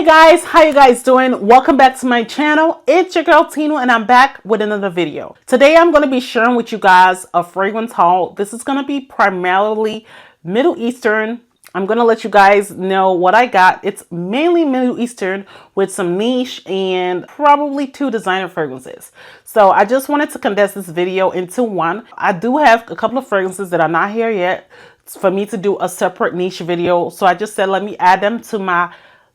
Hey guys, how you guys doing? Welcome back to my channel. It's your girl Tinu and I'm back with another video. Today I'm going to be sharing with you guys a fragrance haul. This is going to be primarily Middle Eastern. I'm going to let you guys know what I got. It's mainly Middle Eastern with some niche and probably 2 designer fragrances. So I just wanted to condense this video into one. I do have a couple of fragrances that are not here yet for me to do a separate niche video. So I just said let me add them to my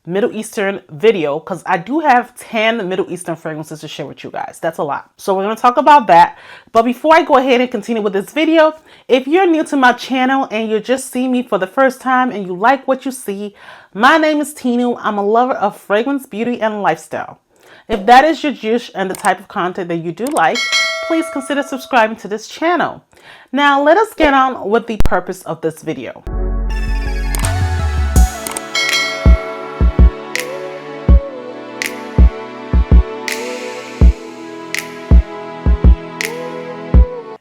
Middle Eastern video because I do have 10 Middle Eastern fragrances to share with you guys. That's a lot. So we're going to talk about that. But before I go ahead and continue with this video, if you're new to my channel and you're just seeing me for the first time and you like what you see, my name is Tinu. I'm a lover of fragrance, beauty, and lifestyle. If that is your juice and the type of content that you do like, please consider subscribing to this channel. Now let us get on with the purpose of this video.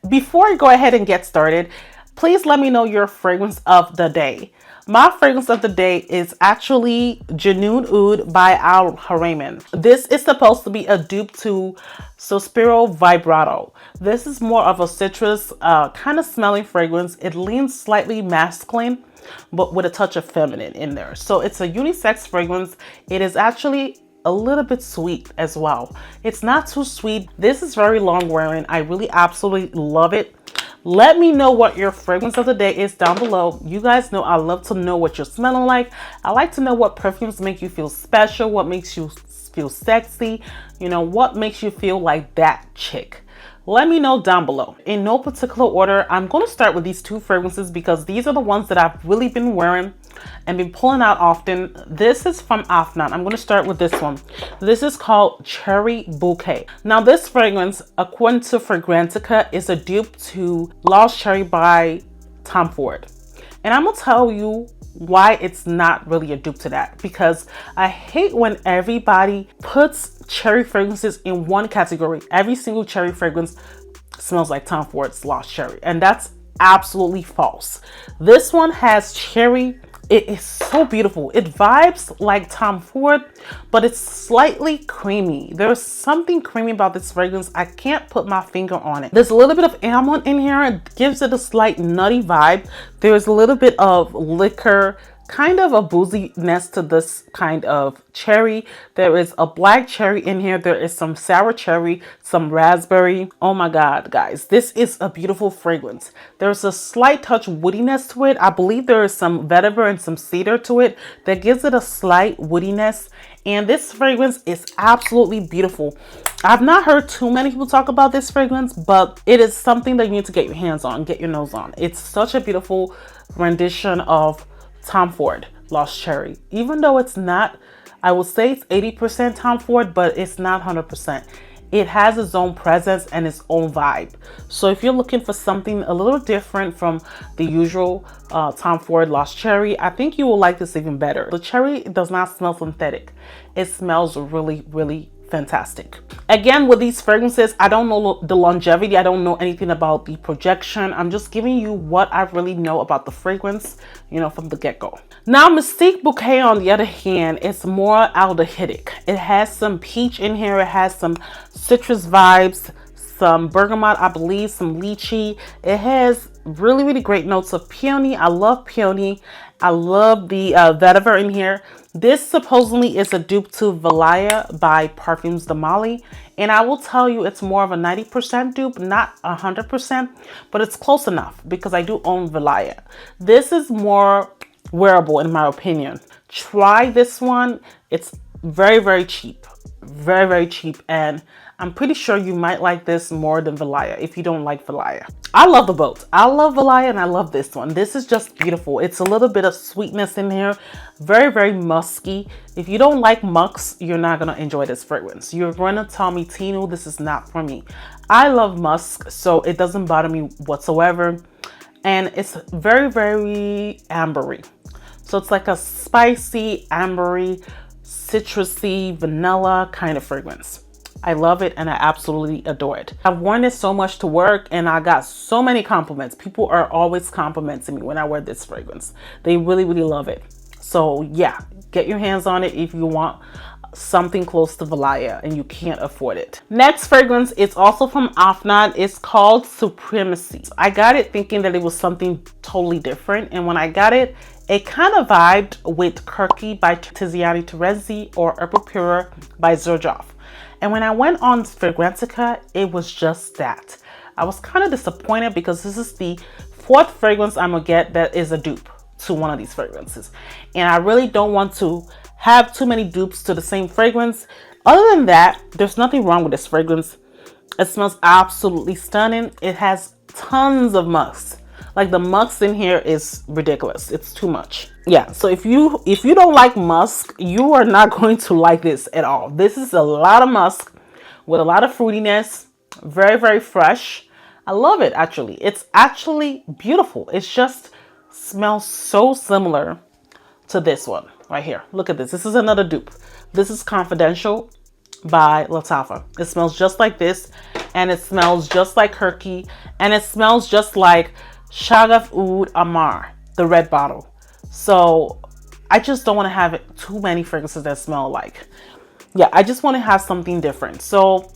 Before I go ahead and get started, please let me know your fragrance of the day. My fragrance of the day is actually Junoon Oud by Haramain. This is supposed to be a dupe to Suspiro Vibrato. This is more of a citrus kind of smelling fragrance. It leans slightly masculine, but with a touch of feminine in there. So it's a unisex fragrance. It is actually a little bit sweet as well. It's not too sweet. This is very long wearing. I really absolutely love it. Let me know what your fragrance of the day is down below. You guys know I love to know what you're smelling like. I like to know what perfumes make you feel special, what makes you feel sexy, you know, what makes you feel like that chick. Let me know down below. In no particular order, I'm going to start with these 2 fragrances because these are the ones that I've really been wearing and been pulling out often. This is from Afnan. I'm going to start with this one. This is called Cherry Bouquet. Now this fragrance, according to Fragrantica, is a dupe to Lost Cherry by Tom Ford. And I'm going to tell you why it's not really a dupe to that, because I hate when everybody puts cherry fragrances in one category. Every single cherry fragrance smells like Tom Ford's Lost Cherry, and that's absolutely false. This one has cherry. It is so beautiful. It vibes like Tom Ford, but it's slightly creamy. There's something creamy about this fragrance. I can't put my finger on it. There's a little bit of almond in here. It gives it a slight nutty vibe. There's a little bit of liquor, kind of a booziness to this kind of cherry. There is a black cherry in here. There is some sour cherry, some raspberry. Oh my God, guys, this is a beautiful fragrance. There's a slight touch woodiness to it. I believe there is some vetiver and some cedar to it that gives it a slight woodiness. And this fragrance is absolutely beautiful. I've not heard too many people talk about this fragrance, but it is something that you need to get your hands on, get your nose on. It's such a beautiful rendition of Tom Ford Lost Cherry. Even though it's not, I would say it's 80% Tom Ford, but it's not 100%. It has its own presence and its own vibe. So if you're looking for something a little different from the usual Tom Ford Lost Cherry, I think you will like this even better. The cherry does not smell synthetic. It smells really, really fantastic. Again, with these fragrances, I don't know the longevity. I don't know anything about the projection. I'm just giving you what I really know about the fragrance, you know, from the get-go. Now, Mystique Bouquet, on the other hand, is more aldehydic. It has some peach in here. It has some citrus vibes, some bergamot, I believe, some lychee. It has really, really great notes of peony. I love peony. I love the vetiver in here. This supposedly is a dupe to Valaya by Perfumes de Mali. And I will tell you it's more of a 90% dupe, not 100%, but it's close enough because I do own Valaya. This is more wearable in my opinion. Try this one. It's very, very cheap. Very, very cheap. And I'm pretty sure you might like this more than Valaya if you don't like Valaya. I love the both. I love Valaya and I love this one. This is just beautiful. It's a little bit of sweetness in here. Very, very musky. If you don't like musk, you're not going to enjoy this fragrance. You're going to tell me, Tinu, this is not for me. I love musk, so it doesn't bother me whatsoever. And it's very, very ambery. So it's like a spicy, ambery, citrusy, vanilla kind of fragrance. I love it and I absolutely adore it. I've worn this so much to work and I got so many compliments. People are always complimenting me when I wear this fragrance. They really, really love it. So yeah, get your hands on it if you want something close to Valaya and you can't afford it. Next fragrance is also from Afnan. It's called Supremacy. I got it thinking that it was something totally different, and when I got it, it kind of vibed with Kirky by Tiziani Terezi or Herbal Pure by Xerjoff. And when I went on Fragrantica, it was just that. I was kind of disappointed because this is the fourth fragrance I'm gonna get that is a dupe to one of these fragrances, and I really don't want to have too many dupes to the same fragrance. Other than that, there's nothing wrong with this fragrance. It smells absolutely stunning. It has tons of musk. Like, the musk in here is ridiculous. It's too much. Yeah, so if you don't like musk, you are not going to like this at all. This is a lot of musk with a lot of fruitiness. Very, very fresh. I love it, actually. It's actually beautiful. It just smells so similar to this one right here. Look at this. This is another dupe. This is Confidential by Lattafa. It smells just like this, and it smells just like Kirky, and it smells just like Shagaf Oud Amar, the red bottle. So I just don't want to have too many fragrances that smell like. Yeah, I just want to have something different. So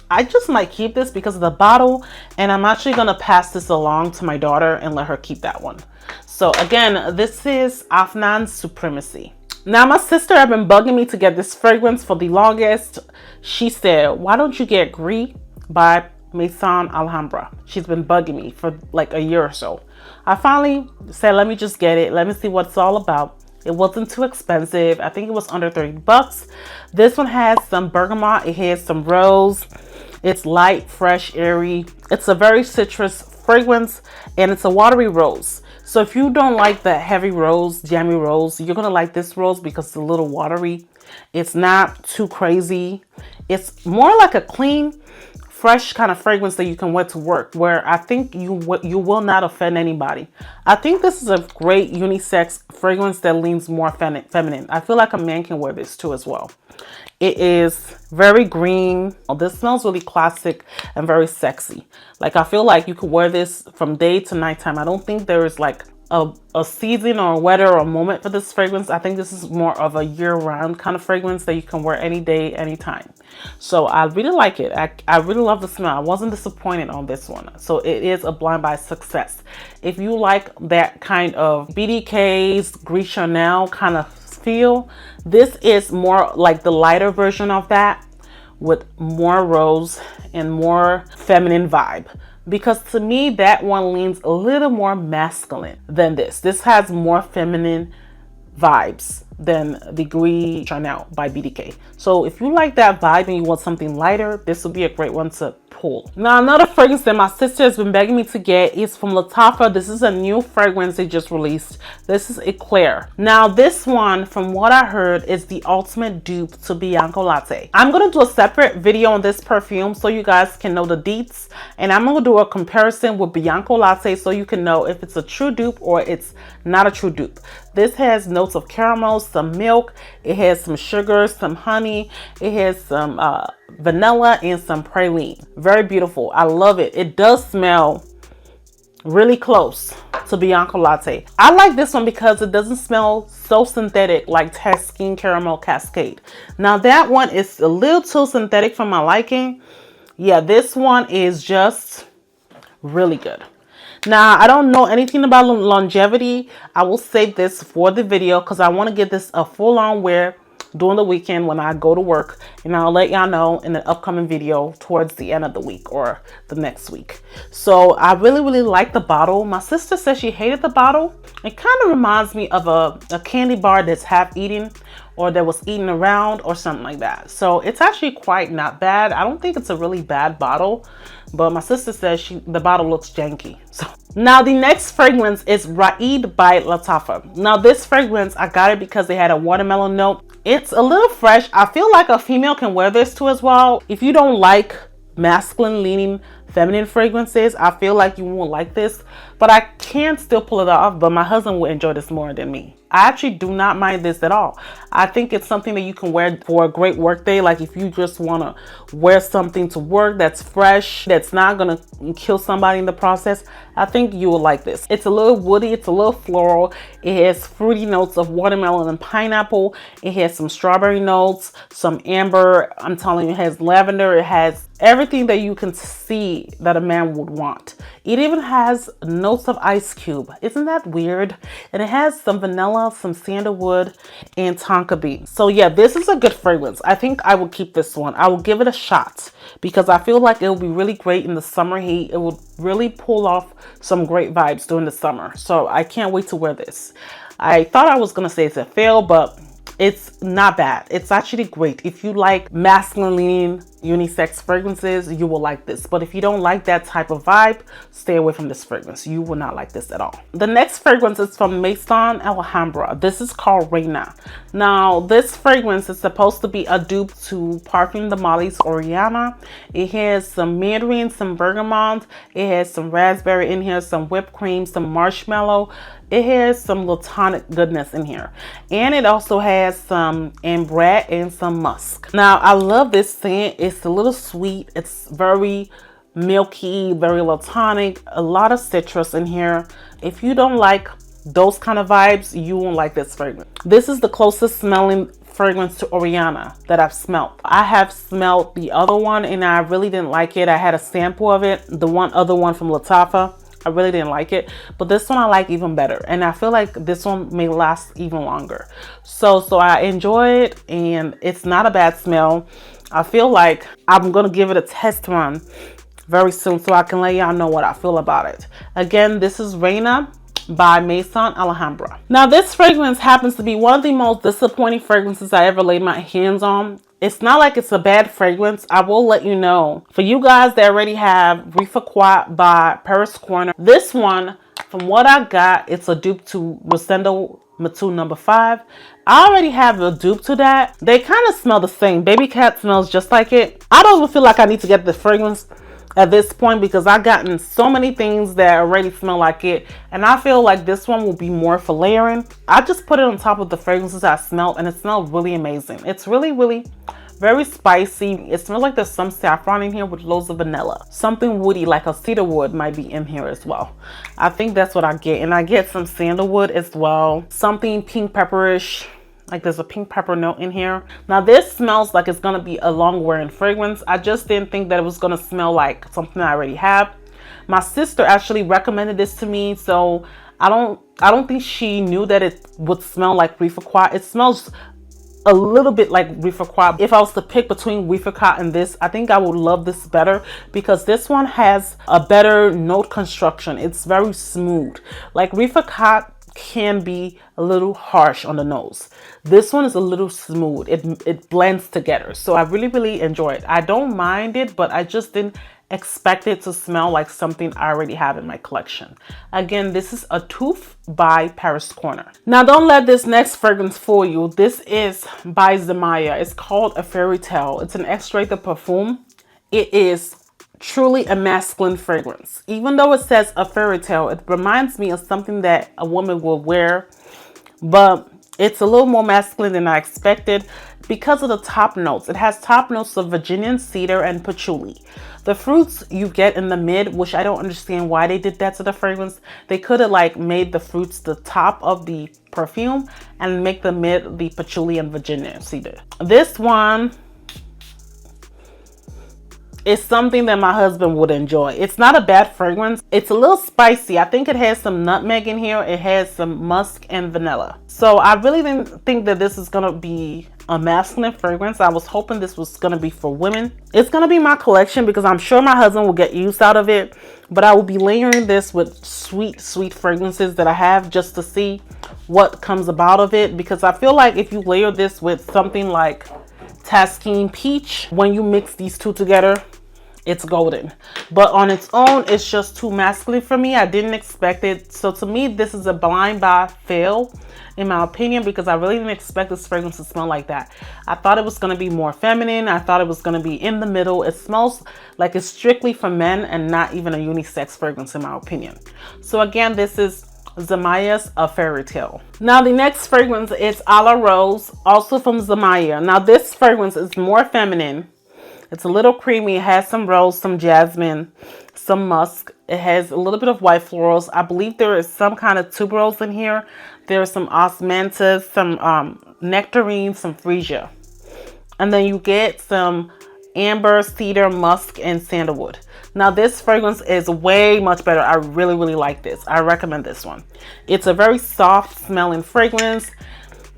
I just might keep this because of the bottle, and I'm actually going to pass this along to my daughter and let her keep that one. So again, this is Afnan's Supremacy. Now, my sister had been bugging me to get this fragrance for the longest. She said, why don't you get Grise by Maison Alhambra? She's been bugging me for like a year or so. I finally said, let me just get it. Let me see what it's all about. It wasn't too expensive. I think it was under 30 bucks. This one has some bergamot. It has some rose. It's light, fresh, airy. It's a very citrus fragrance, and it's a watery rose. So if you don't like the heavy rose, jammy rose, you're going to like this rose because it's a little watery. It's not too crazy. It's more like a clean, fresh kind of fragrance that you can wear to work, where I think you will not offend anybody. I think this is a great unisex fragrance that leans more feminine. I feel like a man can wear this too as well. It is very green. This smells really classic and very sexy. Like, I feel like you could wear this from day to nighttime. I don't think there is like a season or a weather or a moment for this fragrance. I think this is more of a year-round kind of fragrance that you can wear any day, anytime. So I really like it. I really love the smell. I wasn't disappointed on this one. So it is a blind buy success. If you like that kind of BDK's Gris Chanel kind of feel, this is more like the lighter version of that, with more rose and more feminine vibe. Because to me, that one leans a little more masculine than this. This has more feminine vibes than the Gris Chanel by BDK. So if you like that vibe and you want something lighter, this would be a great one to pull. Now, another fragrance that my sister has been begging me to get is from Lattafa. This is a new fragrance they just released. This is Eclaire. Now, this one, from what I heard, is the ultimate dupe to Bianco Latte. I'm going to do a separate video on this perfume so you guys can know the deets, and I'm going to do a comparison with Bianco Latte so you can know if it's a true dupe or it's not a true dupe. This has notes of caramel, some milk, it has some sugar, some honey, it has some vanilla, and some praline. Very beautiful. I love it. It does smell really close to Bianco Latte. I like this one because it doesn't smell so synthetic like Tasking Caramel Cascade. Now, that one is a little too synthetic for my liking. Yeah, this one is just really good. Now, I don't know anything about longevity. I will save this for the video because I want to get this a full-on wear during the weekend when I go to work, and I'll let y'all know in the upcoming video towards the end of the week or the next week. So I really like the bottle. My sister said she hated the bottle. It kind of reminds me of a candy bar that's half eaten or that was eaten around or something like that. So it's actually quite not bad. I don't think it's a really bad bottle, but my sister says the bottle looks janky. So now the next fragrance is Raid by Lattafa. Now, this fragrance, I got it because they had a watermelon note. It's a little fresh. I feel like a female can wear this too as well. If you don't like masculine leaning feminine fragrances, I feel like you won't like this, but I can still pull it off. But my husband will enjoy this more than me. I actually do not mind this at all. I think it's something that you can wear for a great work day. Like if you just want to wear something to work that's fresh, that's not going to kill somebody in the process, I think you will like this. It's a little woody, it's a little floral. It has fruity notes of watermelon and pineapple. It has some strawberry notes, some amber. I'm telling you, it has lavender. It has everything that you can see that a man would want. It even has notes of ice cube. Isn't that weird? And it has some vanilla, some sandalwood, and tonka bean. So yeah, this is a good fragrance. I think I will keep this one. I will give it a shot because I feel like it will be really great in the summer heat. It will really pull off some great vibes during the summer. So I can't wait to wear this. I thought I was gonna say it's a fail, but it's not bad. It's actually great. If you like masculine leaning unisex fragrances, you will like this. But if you don't like that type of vibe, stay away from this fragrance. You will not like this at all. The next fragrance is from Maison Alhambra. This is called Reyna. Now, this fragrance is supposed to be a dupe to Parfum de Marly's Oriana. It has some mandarin, some bergamot. It has some raspberry in here, some whipped cream, some marshmallow. It has some latonic goodness in here. And it also has some ambre and some musk. Now, I love this scent. It's a little sweet. It's very milky, very latonic, a lot of citrus in here. If you don't like those kind of vibes, you won't like this fragrance. This is the closest smelling fragrance to Oriana that I've smelled. I have smelled the other one and I really didn't like it. I had a sample of it, the other one from Lattafa. I really didn't like it, but this one I like even better. And I feel like this one may last even longer. So I enjoy it and it's not a bad smell. I feel like I'm gonna give it a test run very soon so I can let y'all know what I feel about it. Again, this is Reyna by Maison Alhambra. Now this fragrance happens to be one of the most disappointing fragrances I ever laid my hands on. It's not like it's a bad fragrance. I will let you know. For you guys that already have Rifaquat by Paris Corner, this one, from what I got, it's a dupe to Rosendo Mateu No. 5. I already have a dupe to that. They kind of smell the same. Baby Cat smells just like it. I don't even feel like I need to get the fragrance at this point because I've gotten so many things that already smell like it, and I feel like this one will be more for layering. I just put it on top of the fragrances I smelled and it smelled really amazing. It's really very spicy. It smells like there's some saffron in here with loads of vanilla. Something woody like a cedar wood might be in here as well. I think that's what I get, and I get some sandalwood as well. Something pink pepperish. Like there's a pink pepper note in here. Now this smells like it's gonna be a long wearing fragrance. I just didn't think that it was gonna smell like something I already have. My sister actually recommended this to me, so I don't think she knew that it would smell like Rifaquat. It smells a little bit like Rifaquat. If I was to pick between Rifaquat and this, I think I would love this better because this one has a better note construction. It's very smooth. Like Rifaquat can be a little harsh on the nose. This one is a little smooth. It blends together. So I really enjoy it. I don't mind it, but I just didn't expect it to smell like something I already have in my collection. Again, this is Atoof by Paris Corner. Now don't let this next fragrance fool you. This is by Zimaya. It's called A Fairy Tale. It's an extrait of Perfume. It is truly a masculine fragrance. Even though it says a fairy tale, it reminds me of something that a woman will wear, but it's a little more masculine than I expected because of the top notes. It has top notes of Virginian cedar and patchouli. The fruits you get in the mid, which I don't understand why they did that to the fragrance. They could have like made the fruits the top of the perfume and make the mid the patchouli and Virginia cedar. This one is something that my husband would enjoy. It's not a bad fragrance. It's a little spicy. I think it has some nutmeg in here. It has some musk and vanilla. So I really didn't think that this is gonna be a masculine fragrance. I was hoping this was gonna be for women. It's gonna be my collection because I'm sure my husband will get use out of it, but I will be layering this with sweet fragrances that I have just to see what comes about of it, because I feel like if you layer this with something like Tasking Peach, when you mix these two together, it's golden. But on its own, it's just too masculine for me. I didn't expect it. So to me, this is a blind buy fail, in my opinion, because I really didn't expect this fragrance to smell like that. I thought it was going to be more feminine. I thought it was going to be in the middle. It smells like it's strictly for men and not even a unisex fragrance, in my opinion. So again, this is Zimaya's A Fairy Tale. Now the next fragrance is A La Rose, also from Zimaya. Now this fragrance is more feminine. It's a little creamy. It has some rose, some jasmine, some musk. It has a little bit of white florals. I believe there is some kind of tuberose in here. There's some osmanthus, some nectarine, some freesia. And then you get some amber, cedar, musk, and sandalwood. Now this fragrance is way much better. I really, really like this. I recommend this one. It's a very soft smelling fragrance.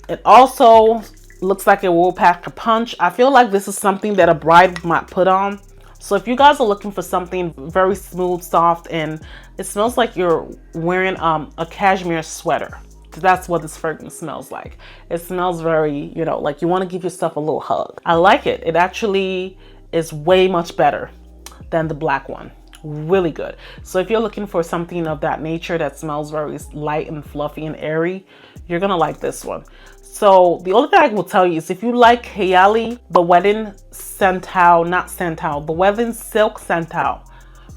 It also looks like it will pack a punch. I feel like this is something that a bride might put on. So if you guys are looking for something very smooth, soft, and it smells like you're wearing a cashmere sweater. That's what this fragrance smells like. It smells very, you know, like you want to give yourself a little hug. I like it. It actually is way much better than the black one. Really good. So if you're looking for something of that nature that smells very light and fluffy and airy, you're gonna like this one. So the only thing I will tell you is if you like Hayali, the wedding Santal, not Santal, the wedding silk Santal,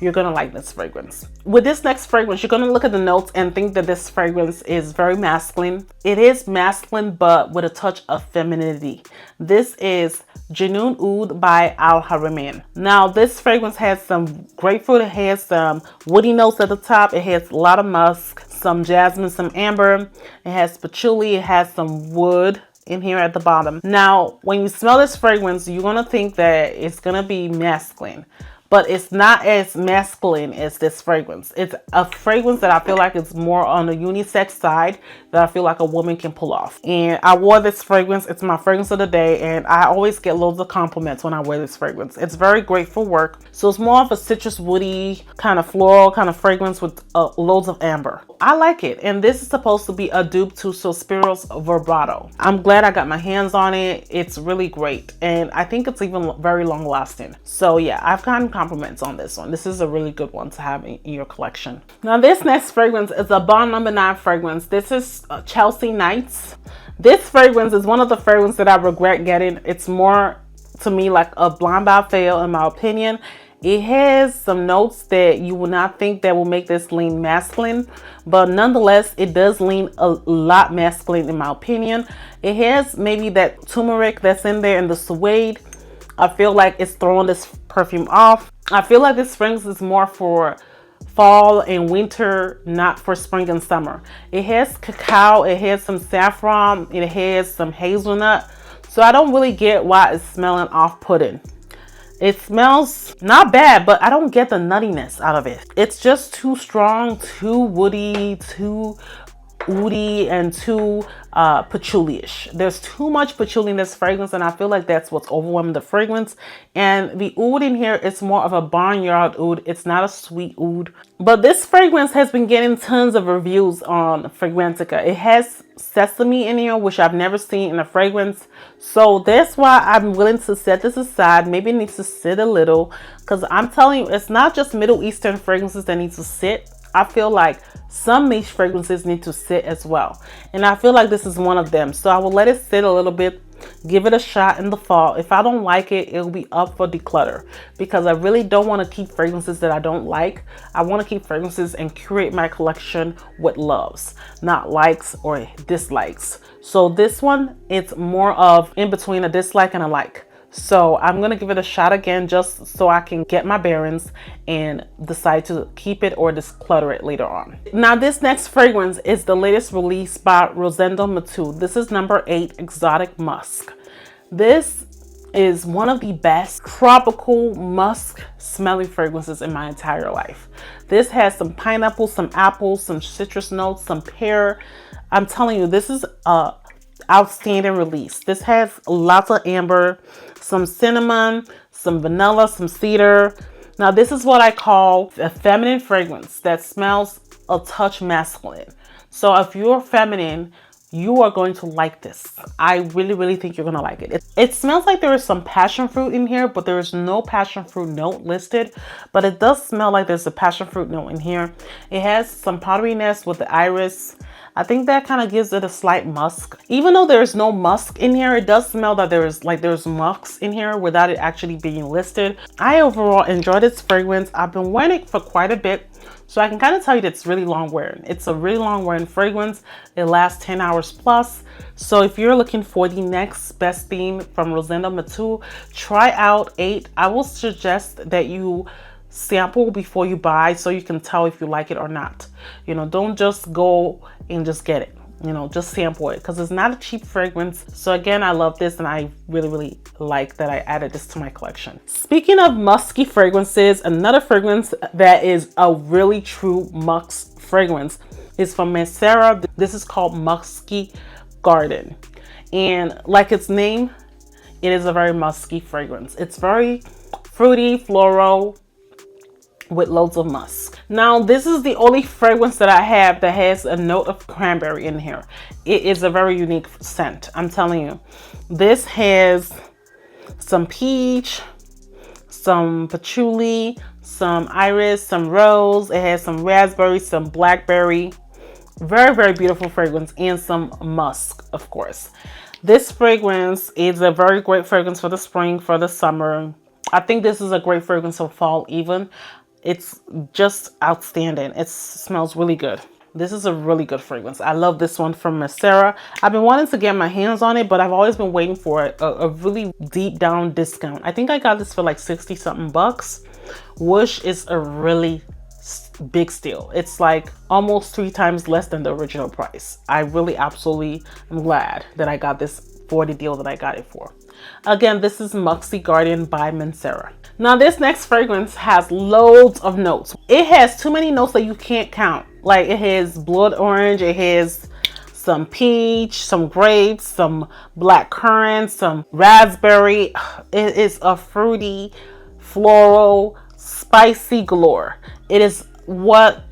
you're gonna like this fragrance. With this next fragrance, you're gonna look at the notes and think that this fragrance is very masculine. It is masculine, but with a touch of femininity. This is Junoon Oud by Haramain. Now this fragrance has some grapefruit. It has some woody notes at the top. It has a lot of musk, some jasmine, some amber. It has patchouli. It has some wood in here at the bottom. Now when you smell this fragrance, you're gonna think that it's gonna be masculine, but it's not as masculine as this fragrance. It's a fragrance that I feel like it's more on the unisex side that I feel like a woman can pull off. And I wore this fragrance. It's my fragrance of the day, and I always get loads of compliments when I wear this fragrance. It's very great for work. So it's more of a citrus, woody, kind of floral kind of fragrance with loads of amber. I like it, and this is supposed to be a dupe to Suspiros's Vibrato. I'm glad I got my hands on it. It's really great, and I think it's even very long lasting. So yeah, I've gotten compliments on this one. This is a really good one to have in your collection. Now this next fragrance is a Bond No. 9 fragrance. This is Chelsea Nights. This fragrance is one of the fragrances that I regret getting. It's more to me like a Blonde by Fail in my opinion. It has some notes that you will not think that will make this lean masculine, but nonetheless it does lean a lot masculine in my opinion. It has maybe that turmeric that's in there and the suede. I feel like it's throwing this perfume off. I feel like this fragrance is more for fall and winter, not for spring and summer. It has cacao, it has some saffron, it has some hazelnut. So I don't really get why it's smelling off-putting. It smells not bad, but I don't get the nuttiness out of it. It's just too strong, too woody, too woody, and too patchouli-ish. There's too much patchouli in this fragrance, and I feel like that's what's overwhelming the fragrance. And the oud in here is more of a barnyard oud. It's not a sweet oud. But this fragrance has been getting tons of reviews on Fragrantica. It has sesame in here, which I've never seen in a fragrance. So that's why I'm willing to set this aside. Maybe it needs to sit a little, because I'm telling you, it's not just Middle Eastern fragrances that need to sit. I feel like some niche fragrances need to sit as well, and I feel like this is one of them. So I will let it sit a little bit, give it a shot in the fall. If I don't like it, it'll be up for declutter, because I really don't want to keep fragrances that I don't like. I want to keep fragrances and curate my collection with loves, not likes or dislikes. So this one, it's more of in between a dislike and a like. So I'm going to give it a shot again, just so I can get my bearings and decide to keep it or declutter it later on. Now this next fragrance is the latest release by Rosendo Mateu. This is number 8, Exotic Musk. This is one of the best tropical musk smelling fragrances in my entire life. This has some pineapple, some apples, some citrus notes, some pear. I'm telling you, this is a outstanding release. This has lots of amber, some cinnamon, some vanilla, some cedar. Now this is what I call a feminine fragrance that smells a touch masculine. So if you're feminine, you are going to like this. I really think you're gonna like it. It smells like there is some passion fruit in here, but there is no passion fruit note listed, but it does smell like there's a passion fruit note in here. It has some powderiness with the iris. I think that kind of gives it a slight musk. Even though there's no musk in here, it does smell that there's musk in here without it actually being listed. I overall enjoy this fragrance. I've been wearing it for quite a bit, So I can kind of tell you that it's really long wearing. It's a really long wearing fragrance. It lasts 10 hours plus. So if you're looking for the next best theme from Rosendo Mateu, try out 8. I will suggest that you sample before you buy so you can tell if you like it or not. You know, don't just go and just get it. You know, just sample it because it's not a cheap fragrance. So again, I love this and I really like that I added this to my collection. Speaking of musky fragrances, another fragrance that is a really true Musk fragrance is from Mancera. This is called Musky Garden. And like its name, it is a very musky fragrance. It's very fruity, floral, with loads of musk. Now, this is the only fragrance that I have that has a note of cranberry in here. It is a very unique scent, I'm telling you. This has some peach, some patchouli, some iris, some rose. It has some raspberry, some blackberry. Very beautiful fragrance, and some musk, of course. This fragrance is a very great fragrance for the spring, for the summer. I think this is a great fragrance for fall even. It's just outstanding. It smells really good. This is a really good fragrance. I love this one from Mancera. I've been wanting to get my hands on it, but I've always been waiting for a really deep down discount. I think I got this for like 60 something bucks. Whoosh is a really big steal. It's like almost 3 times less than the original price. I really absolutely am glad that I got this for the deal that I got it for. Again, this is Musky Garden by Mancera. Now, this next fragrance has loads of notes. It has too many notes that you can't count. Like, it has blood orange, it has some peach, some grapes, some black currant, some raspberry. It is a fruity, floral, spicy galore. It is what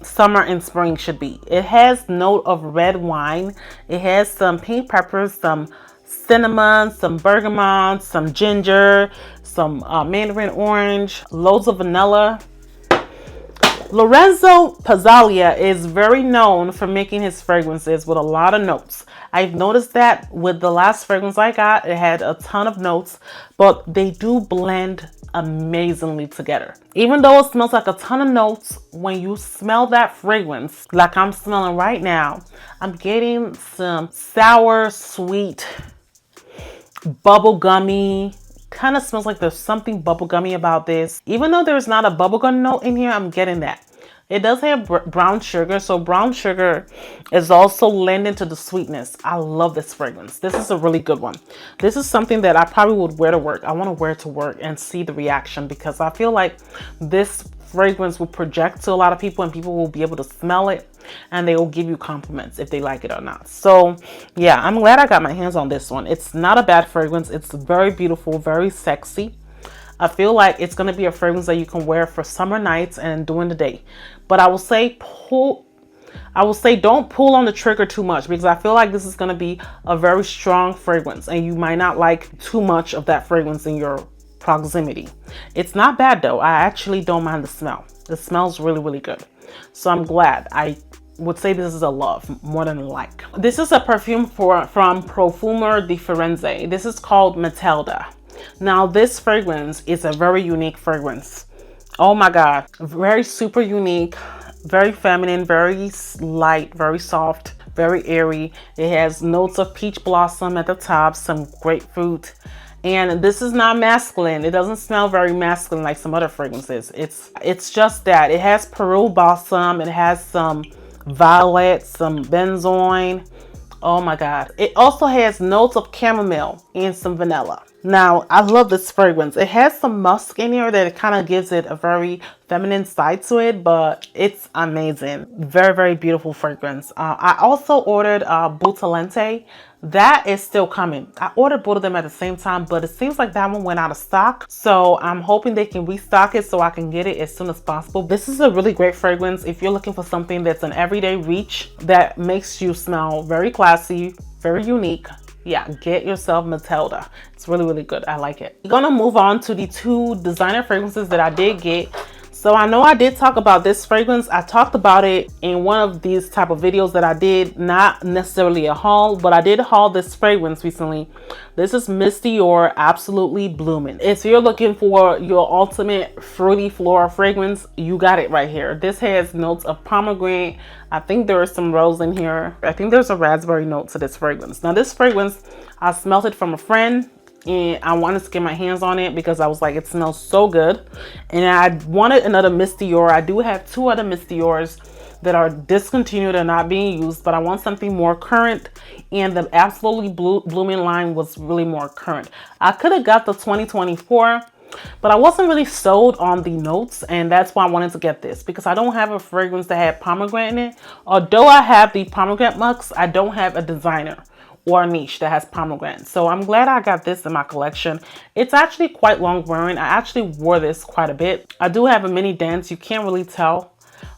summer and spring should be. It has note of red wine. It has some pink peppers, some cinnamon, some bergamot, some ginger, some mandarin orange, loads of vanilla. Lorenzo Pazzaglia is very known for making his fragrances with a lot of notes. I've noticed that with the last fragrance I got, it had a ton of notes, but they do blend amazingly together. Even though it smells like a ton of notes, when you smell that fragrance, like I'm smelling right now, I'm getting some sour, sweet, bubblegummy. Kind of smells like there's something bubblegummy about this. Even though there's not a bubblegum note in here, I'm getting that. It does have brown sugar, so brown sugar is also lending to the sweetness. I love this fragrance. This is a really good one. This is something that I probably would wear to work. I want to wear it to work and see the reaction because I feel like this fragrance will project to a lot of people and people will be able to smell it and they will give you compliments if they like it or not. So yeah, I'm glad I got my hands on this one. It's not a bad fragrance. It's very beautiful, very sexy. I feel like it's going to be a fragrance that you can wear for summer nights and during the day. But I will say don't pull on the trigger too much because I feel like this is going to be a very strong fragrance and you might not like too much of that fragrance in your proximity. It's not bad though. I actually don't mind the smell. It smells really good. So I'm glad. I would say this is a love more than a like. This is a perfume from Profumo di Firenze. This is called Matelda. Now this fragrance is a very unique fragrance. Oh my God, very super unique, very feminine, very light, very soft, very airy. It has notes of peach blossom at the top, some grapefruit. And this is not masculine. It doesn't smell very masculine like some other fragrances. It's just that. It has Peru balsam. It has some violet, some benzoin. Oh my God. It also has notes of chamomile and some vanilla. Now, I love this fragrance. It has some musk in here that it kind of gives it a very feminine side to it, but it's amazing. Very beautiful fragrance. I also ordered Bouquet. That is still coming. I ordered both of them at the same time, but it seems like that one went out of stock. So I'm hoping they can restock it so I can get it as soon as possible. This is a really great fragrance if you're looking for something that's an everyday reach that makes you smell very classy, very unique. Yeah, get yourself Matelda. It's really good. I like it. We're gonna move on to the 2 designer fragrances that I did get. So So I know I did talk about this fragrance. I talked about it in one of these type of videos that I did, not necessarily a haul, but I did haul this fragrance recently. This is Miss Dior Absolutely Bloomin'. If you're looking for your ultimate fruity floral fragrance, you got it right here. This has notes of pomegranate. I think there is some rose in here. I think there's a raspberry note to this fragrance. Now this fragrance, I smelled it from a friend, and I wanted to get my hands on it because I was like, it smells so good. And I wanted another Miss Dior. I do have two other Miss Diors that are discontinued and not being used, but I want something more current, and the Absolutely Blooming line was really more current. I could have got the 2024, but I wasn't really sold on the notes, and that's why I wanted to get this, because I don't have a fragrance that had pomegranate in it. Although I have the pomegranate Musk, I don't have a designer or a niche that has pomegranate. So I'm glad I got this in my collection. It's actually quite long wearing. I actually wore this quite a bit. I do have a mini dent. You can't really tell,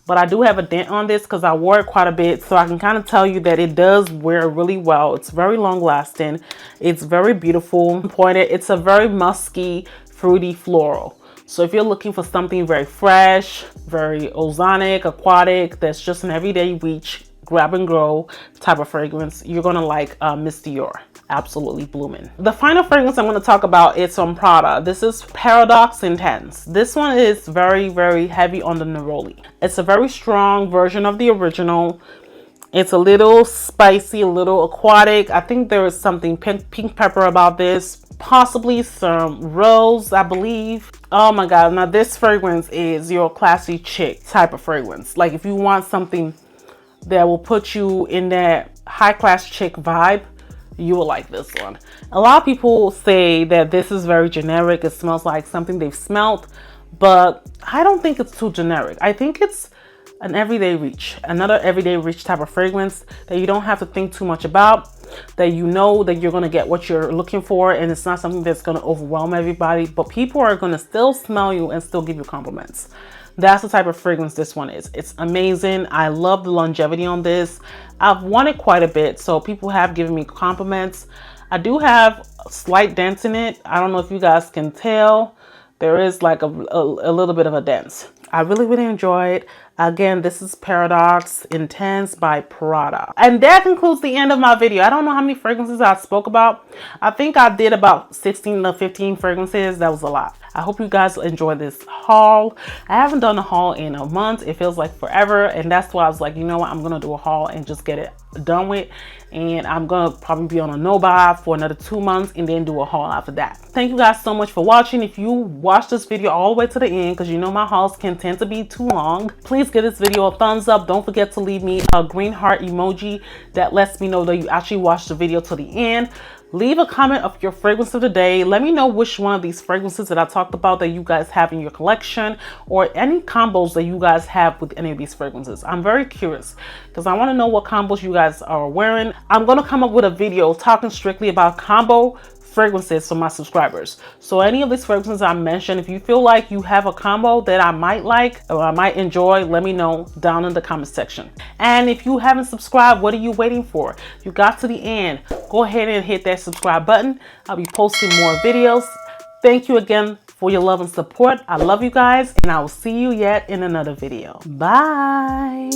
but I do have a dent on this because I wore it quite a bit. So I can kind of tell you that it does wear really well. It's very long lasting. It's very beautiful. Pointed. It's a very musky, fruity floral. So if you're looking for something very fresh, very ozonic, aquatic, that's just an everyday reach, grab and go type of fragrance, you're gonna like Miss Dior Absolutely Bloomin'. The final fragrance I'm going to talk about is from Prada. This is Paradoxe Intense. This one is very, very heavy on the neroli. It's a very strong version of the original. It's a little spicy, a little aquatic. I think there is something pink pepper about this, possibly some rose, I believe. Oh my god, now this fragrance is your classy chick type of fragrance. Like if you want something that will put you in that high class chick vibe, you will like this one. A lot of people say that this is very generic. It smells like something they've smelt, but I don't think it's too generic. I think it's an everyday reach, another everyday reach type of fragrance that you don't have to think too much about, that you know that you're going to get what you're looking for, and it's not something that's going to overwhelm everybody, but people are going to still smell you and still give you compliments. That's the type of fragrance this one is. It's amazing. I love the longevity on this. I've worn it quite a bit, so people have given me compliments. I do have slight dents in it. I don't know if you guys can tell. There is like a little bit of a dent. I really enjoy it. Again, this is Paradoxe Intense by Prada. And that concludes the end of my video. I don't know how many fragrances I spoke about. I think I did about 16 to 15 fragrances. That was a lot. I hope you guys enjoyed this haul. I haven't done a haul in a month. It feels like forever. And that's why I was like, you know what? I'm going to do a haul and just get it done with. And I'm going to probably be on a no buy for another 2 months and then do a haul after that. Thank you guys so much for watching. If you watched this video all the way to the end, because you know my hauls can tend to be too long, please give this video a thumbs up. Don't forget to leave me a green heart emoji. That lets me know that you actually watched the video to the end. Leave a comment of your fragrance of the day. Let me know which one of these fragrances that I talked about that you guys have in your collection, or any combos that you guys have with any of these fragrances. I'm very curious because I want to know what combos you guys are wearing. I'm going to come up with a video talking strictly about combo fragrances for my subscribers. So any of these fragrances I mentioned, if you feel like you have a combo that I might like or I might enjoy, let me know down in the comment section. And if you haven't subscribed, what are you waiting for? You got to the end, go ahead and hit that subscribe button. I'll be posting more videos. Thank you again for your love and support. I love you guys, and I will see you yet in another video. Bye.